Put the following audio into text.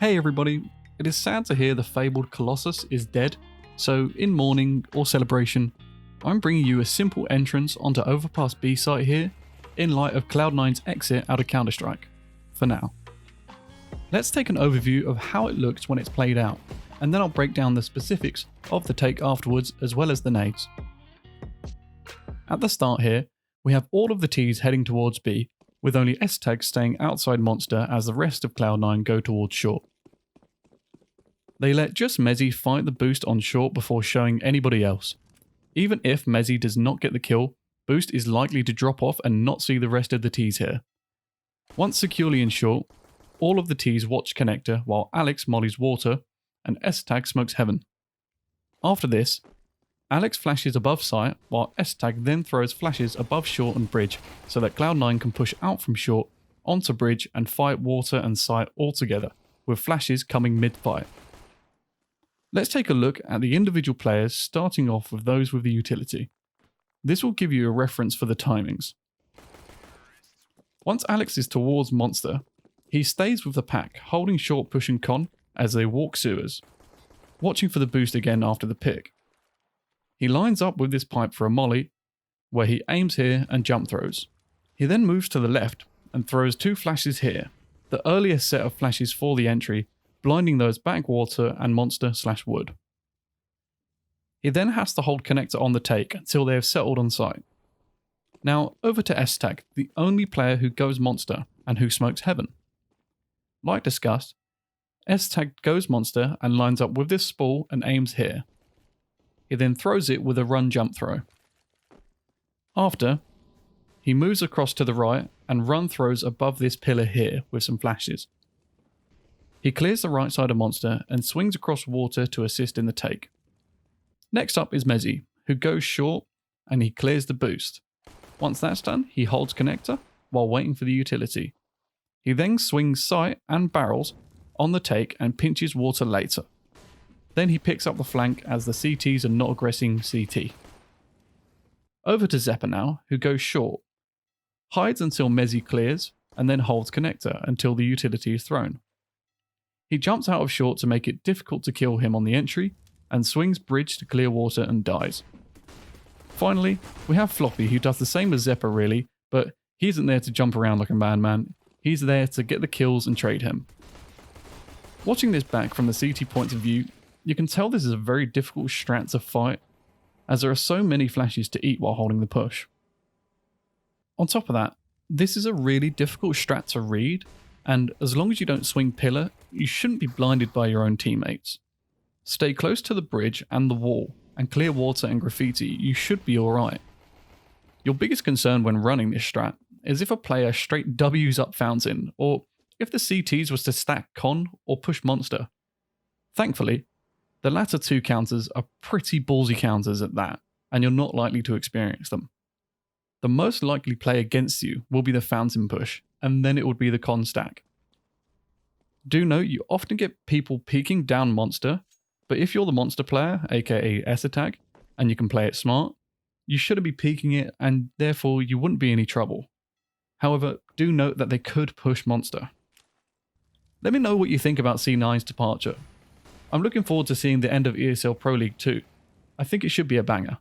Hey everybody, it is sad to hear the fabled Colossus is dead, so in mourning or celebration, I'm bringing you a simple entrance onto Overpass B site here, in light of Cloud9's exit out of Counter-Strike, for now. Let's take an overview of how it looks when it's played out, and then I'll break down the specifics of the take afterwards as well as the nades. At the start here, we have all of the Ts heading towards B, with only S-Tag staying outside Monster as the rest of Cloud9 go towards short. They let just Mezzy fight the boost on short before showing anybody else. Even if Mezzy does not get the kill, boost is likely to drop off and not see the rest of the Ts here. Once securely in short, all of the Ts watch connector while Alex mollies water and S-Tag smokes heaven. After this, Alex flashes above site while S-Tag then throws flashes above short and bridge so that Cloud9 can push out from short onto bridge and fight water and site all together, with flashes coming mid-fight. Let's take a look at the individual players, starting off with those with the utility. This will give you a reference for the timings. Once Alex is towards Monster, he stays with the pack, holding short push and con as they walk sewers, watching for the boost again after the pick. He lines up with this pipe for a molly, where he aims here and jump throws. He then moves to the left and throws two flashes here, the earliest set of flashes for the entry, blinding those backwater and monster/wood. He then has to hold connector on the take until they have settled on site. Now over to S-Tag, the only player who goes monster and who smokes heaven. Like discussed, S-Tag goes monster and lines up with this spool and aims here. He then throws it with a run jump throw. After, he moves across to the right and run throws above this pillar here with some flashes. He clears the right side of Monster and swings across water to assist in the take. Next up is Mezzy, who goes short and he clears the boost. Once that's done, he holds connector while waiting for the utility. He then swings sight and barrels on the take and pinches water later. Then he picks up the flank as the CTs are not aggressing CT. Over to Zeppa now, who goes short, hides until Mezzy clears, and then holds connector until the utility is thrown. He jumps out of short to make it difficult to kill him on the entry, and swings bridge to clear water and dies. Finally, we have Floppy, who does the same as Zeppa really, but he isn't there to jump around like a madman, he's there to get the kills and trade him. Watching this back from the CT point of view, you can tell this is a very difficult strat to fight, as there are so many flashes to eat while holding the push. On top of that, this is a really difficult strat to read, and as long as you don't swing pillar, you shouldn't be blinded by your own teammates. Stay close to the bridge and the wall, and clear water and graffiti, you should be alright. Your biggest concern when running this strat is if a player straight W's up Fountain, or if the CTs was to stack con or push monster. Thankfully, the latter two counters are pretty ballsy counters at that, and you're not likely to experience them. The most likely play against you will be the Fountain push, and then it would be the con stack. Do note you often get people peeking down monster, but if you're the monster player, aka S-Tag, and you can play it smart, you shouldn't be peeking it and therefore you wouldn't be in any trouble. However, do note that they could push monster. Let me know what you think about C9's departure. I'm looking forward to seeing the end of ESL Pro League 2. I think it should be a banger.